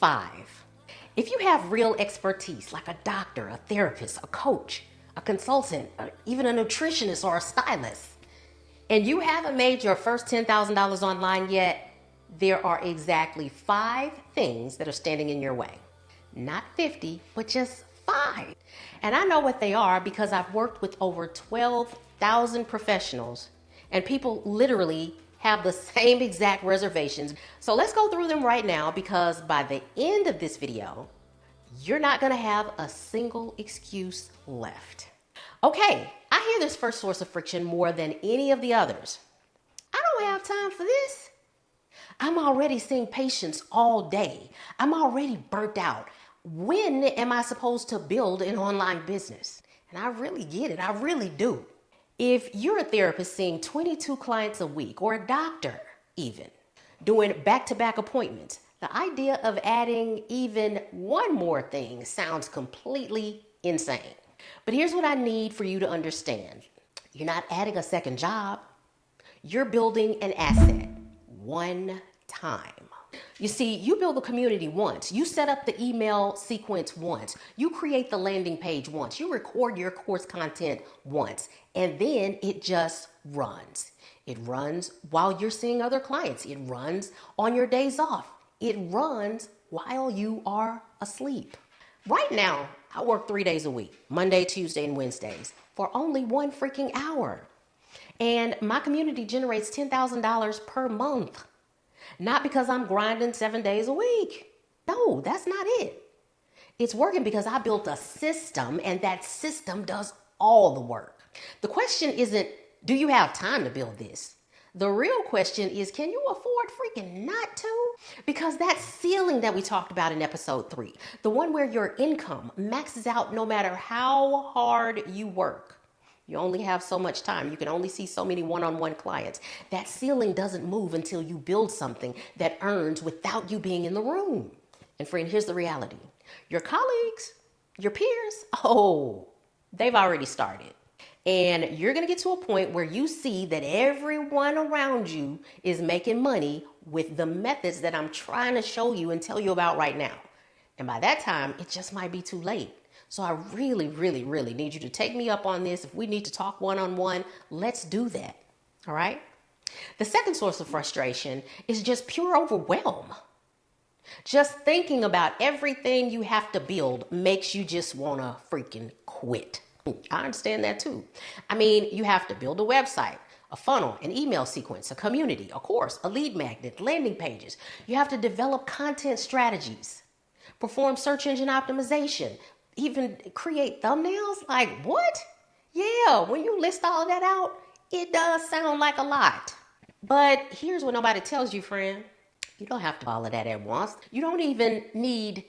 5. If you have real expertise, like a doctor, a therapist, a coach, a consultant, or even a nutritionist or a stylist, and you haven't made your first $10,000 online yet, there are exactly 5 things that are standing in your way. Not 50, but just 5. And I know what they are because I've worked with over 12,000 professionals, and people literally have the same exact reservations. So let's go through them right now, because by the end of this video, you're not gonna have a single excuse left. Okay, I hear this first source of friction more than any of the others. I don't have time for this. I'm already seeing patients all day. I'm already burnt out. When am I supposed to build an online business? And I really get it, I really do. If you're a therapist seeing 22 clients a week, or a doctor even, doing back-to-back appointments, the idea of adding even one more thing sounds completely insane. But here's what I need for you to understand. You're not adding a second job. You're building an asset one time. You see, you build the community once. You set up the email sequence once. You create the landing page once. You record your course content once. And then it just runs. It runs while you're seeing other clients. It runs on your days off. It runs while you are asleep. Right now, I work 3 days a week, Monday, Tuesday, and Wednesdays, for only 1 freaking hour. And my community generates $10,000 per month. Not because I'm grinding 7 days a week. No, that's not it. It's working because I built a system, and that system does all the work. The question isn't, do you have time to build this? The real question is, can you afford freaking not to? Because that ceiling that we talked about in episode 3, the one where your income maxes out no matter how hard you work. You only have so much time. You can only see so many one-on-one clients. That ceiling doesn't move until you build something that earns without you being in the room. And friend, here's the reality. Your colleagues, your peers, they've already started. And you're going to get to a point where you see that everyone around you is making money with the methods that I'm trying to show you and tell you about right now. And by that time, it just might be too late. So I really, really, really need you to take me up on this. If we need to talk one-on-one, let's do that. All right? The second source of frustration is just pure overwhelm. Just thinking about everything you have to build makes you just want to freaking quit. I understand that too. I mean, you have to build a website, a funnel, an email sequence, a community, a course, a lead magnet, landing pages. You have to develop content strategies, perform search engine optimization, even create thumbnails. Like, what? Yeah, when you list all of that out, it does sound like a lot. But here's what nobody tells you, friend. You don't have to do all of that at once. You don't even need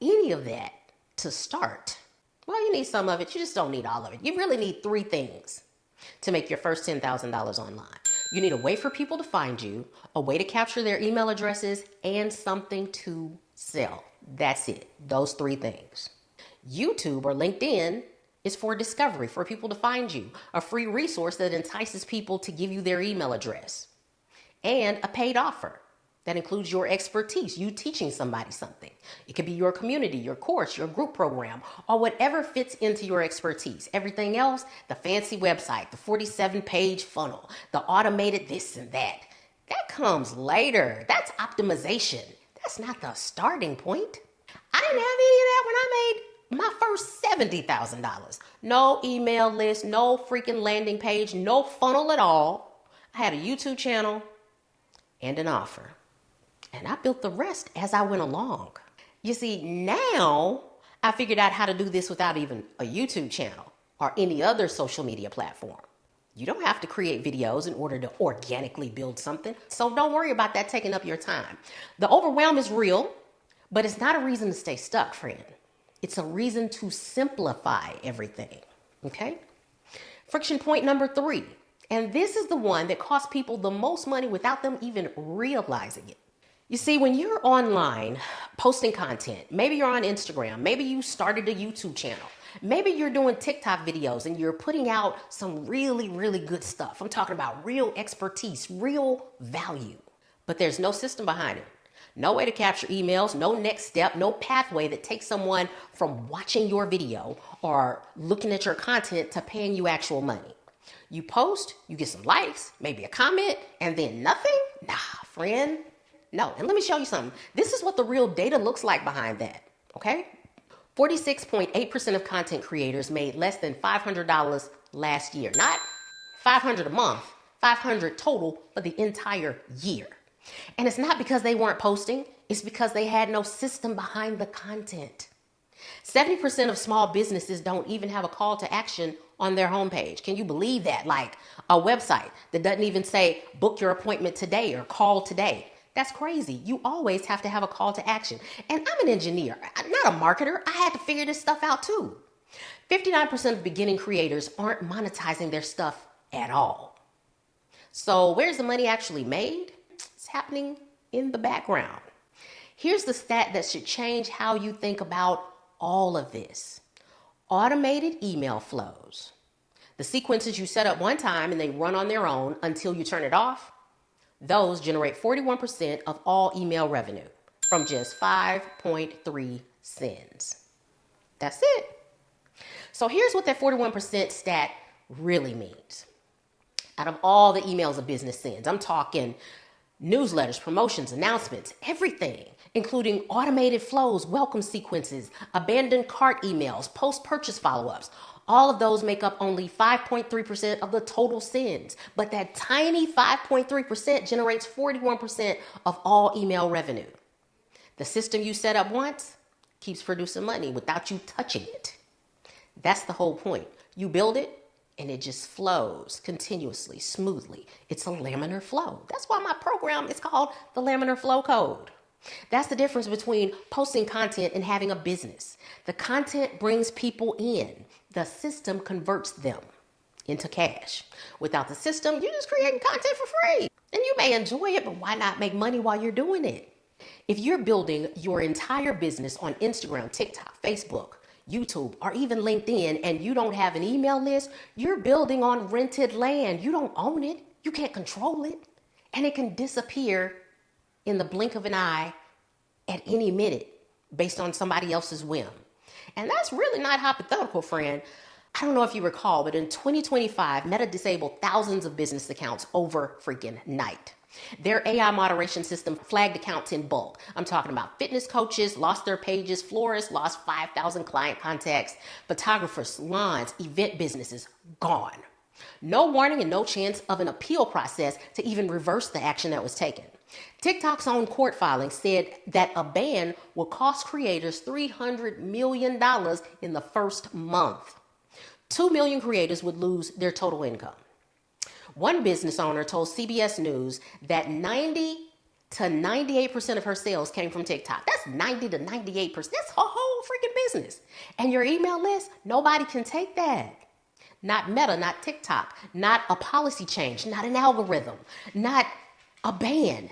any of that to start. Well, you need some of it. You just don't need all of it. You really need 3 things to make your first $10,000 online. You need a way for people to find you, a way to capture their email addresses, and something to sell. That's it. Those 3 things. YouTube or LinkedIn is for discovery, for people to find you, a free resource that entices people to give you their email address, and a paid offer that includes your expertise, you teaching somebody something. It could be your community, your course, your group program, or whatever fits into your expertise. Everything else, the fancy website, the 47-page funnel, the automated this and that comes later. That's optimization. That's not the starting point. I didn't have any of that when I made my first $70,000. No email list, no freaking landing page, no funnel at all. I had a YouTube channel and an offer. And I built the rest as I went along. You see, now I figured out how to do this without even a YouTube channel or any other social media platform. You don't have to create videos in order to organically build something. So don't worry about that taking up your time. The overwhelm is real, but it's not a reason to stay stuck, friend. It's a reason to simplify everything, okay? Friction point number 3, and this is the one that costs people the most money without them even realizing it. You see, when you're online posting content, maybe you're on Instagram, maybe you started a YouTube channel, maybe you're doing TikTok videos and you're putting out some really, really good stuff. I'm talking about real expertise, real value, but there's no system behind it. No way to capture emails, no next step, no pathway that takes someone from watching your video or looking at your content to paying you actual money. You post, you get some likes, maybe a comment, and then nothing? Nah, friend. No. And let me show you something. This is what the real data looks like behind that, okay? 46.8% of content creators made less than $500 last year. Not $500 a month, $500 total for the entire year. And it's not because they weren't posting, it's because they had no system behind the content. 70% of small businesses don't even have a call to action on their homepage. Can you believe that? Like a website that doesn't even say book your appointment today or call today. That's crazy. You always have to have a call to action. And I'm an engineer, not a marketer. I had to figure this stuff out too. 59% of beginning creators aren't monetizing their stuff at all. So where's the money actually made? It's happening in the background. Here's the stat that should change how you think about all of this. Automated email flows. The sequences you set up one time and they run on their own until you turn it off, those generate 41% of all email revenue from just 5.3 cents. That's it. So here's what that 41% stat really means. Out of all the emails a business sends, I'm talking newsletters, promotions, announcements, everything, including automated flows, welcome sequences, abandoned cart emails, post-purchase follow-ups. All of those make up only 5.3% of the total sends, but that tiny 5.3% generates 41% of all email revenue. The system you set up once keeps producing money without you touching it. That's the whole point. You build it, and it just flows continuously, smoothly. It's a laminar flow. That's why my program is called the Laminar Flow Code. That's the difference between posting content and having a business. The content brings people in. The system converts them into cash. Without the system, you're just creating content for free. And you may enjoy it, but why not make money while you're doing it? If you're building your entire business on Instagram, TikTok, Facebook, YouTube, or even LinkedIn, and you don't have an email list, you're building on rented land. You don't own it. You can't control it. And it can disappear in the blink of an eye at any minute based on somebody else's whim. And that's really not hypothetical, friend. I don't know if you recall, but in 2025, Meta disabled thousands of business accounts over freaking night. Their AI moderation system flagged accounts in bulk. I'm talking about fitness coaches lost their pages, florists lost 5,000 client contacts, photographers, salons, event businesses gone. No warning and no chance of an appeal process to even reverse the action that was taken. TikTok's own court filing said that a ban will cost creators $300 million in the first month. 2 million creators would lose their total income. One business owner told CBS News that 90 to 98% of her sales came from TikTok. That's 90 to 98%. That's her whole freaking business. And your email list, nobody can take that. Not Meta, not TikTok, not a policy change, not an algorithm, not a ban.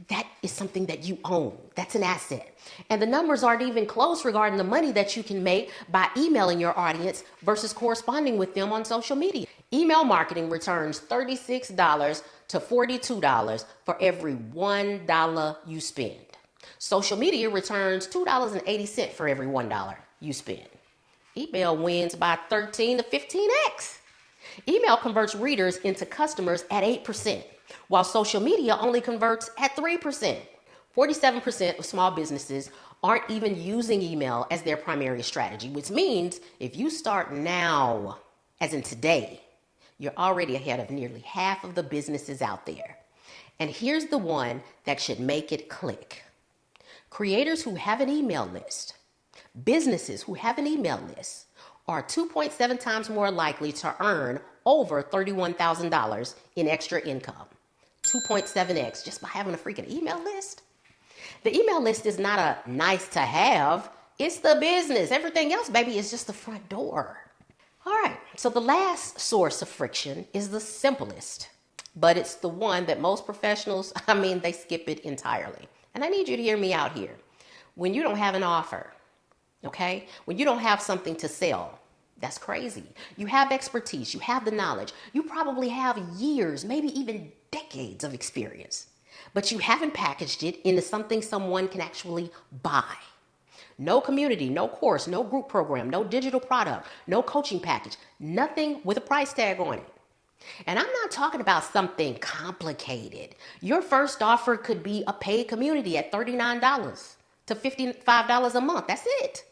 That is something that you own. That's an asset. And the numbers aren't even close regarding the money that you can make by emailing your audience versus corresponding with them on social media. Email marketing returns $36 to $42 for every $1 you spend. Social media returns $2.80 for every $1 you spend. Email wins by 13 to 15x. Email converts readers into customers at 8%, while social media only converts at 3%. 47% of small businesses aren't even using email as their primary strategy, which means if you start now, as in today, you're already ahead of nearly half of the businesses out there. And here's the one that should make it click. Creators who have an email list, businesses who have an email list, are 2.7 times more likely to earn over $31,000 in extra income. 2.7x just by having a freaking email list. The email list is not a nice to have. It's the business. Everything else, baby, is just the front door. All right. So the last source of friction is the simplest, but it's the one that most professionals, they skip it entirely. And I need you to hear me out here. When you don't have an offer, okay? When you don't have something to sell, that's crazy. You have expertise. You have the knowledge. You probably have years, maybe even decades of experience. but you haven't packaged it into something someone can actually buy. No community, no course, no group program, no digital product, no coaching package, nothing with a price tag on it. And I'm not talking about something complicated. Your first offer could be a paid community at $39 to $55 a month. That's it.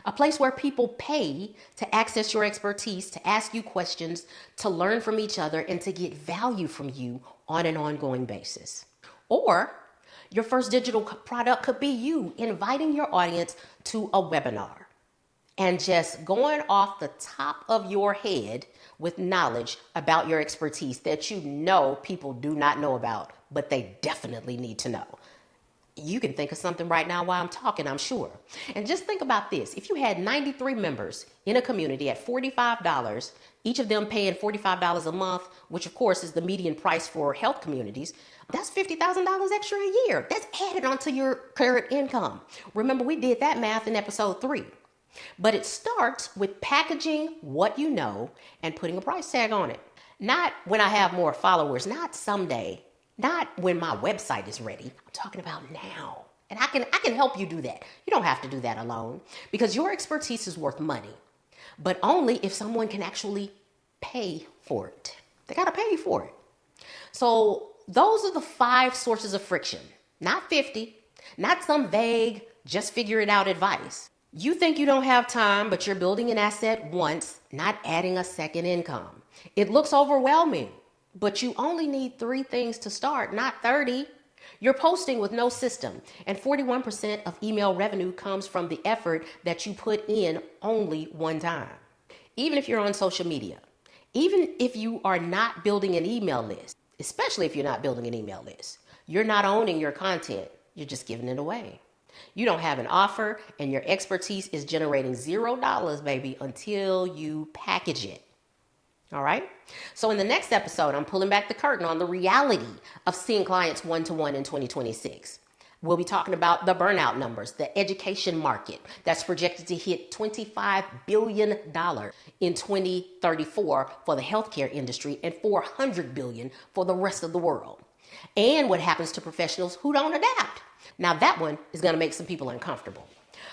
A place where people pay to access your expertise, to ask you questions, to learn from each other, and to get value from you on an ongoing basis. Or your first digital product could be you inviting your audience to a webinar and just going off the top of your head with knowledge about your expertise that you know people do not know about, but they definitely need to know. You can think of something right now while I'm talking, I'm sure. And just think about this. If you had 93 members in a community at $45, each of them paying $45 a month, which of course is the median price for health communities, that's $50,000 extra a year. That's added onto your current income. Remember, we did that math in episode 3. But it starts with packaging what you know and putting a price tag on it. Not when I have more followers, not someday, not when my website is ready. I'm talking about now. And I can help you do that. You don't have to do that alone because your expertise is worth money, but only if someone can actually pay for it. They got to pay for it. So those are the 5 sources of friction, not 50, not some vague, just figure it out advice. You think you don't have time, but you're building an asset once, not adding a second income. It looks overwhelming, but you only need 3 things to start, not 30. You're posting with no system, and 41% of email revenue comes from the effort that you put in only one time. Even if you're on social media, even if you are not building an email list, especially if you're not building an email list, you're not owning your content. You're just giving it away. You don't have an offer, and your expertise is generating $0, baby, until you package it. All right? So in the next episode, I'm pulling back the curtain on the reality of seeing clients one-to-one in 2026. We'll be talking about the burnout numbers, the education market that's projected to hit $25 billion in 2034 for the healthcare industry and $400 billion for the rest of the world. And what happens to professionals who don't adapt. Now that one is going to make some people uncomfortable.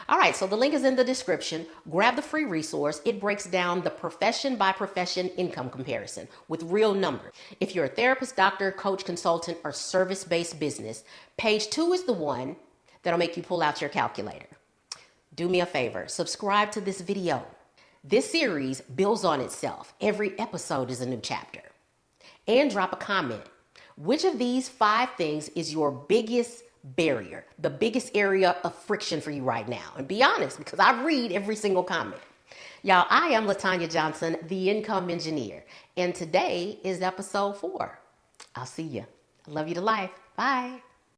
All right, so the link is in the description. Grab the free resource. It breaks down the profession by profession income comparison with real numbers. If you're a therapist, doctor, coach, consultant, or service-based business, page 2 is the one that'll make you pull out your calculator. Do me a favor, subscribe to this video. This series builds on itself. Every episode is a new chapter. And drop a comment. Which of these 5 things is your biggest barrier, the biggest area of friction for you right now? And be honest, because I read every single comment. Y'all, I am LaTonya Johnson, the Income Engineer, and today is episode 4. I'll see you. I love you to life. Bye.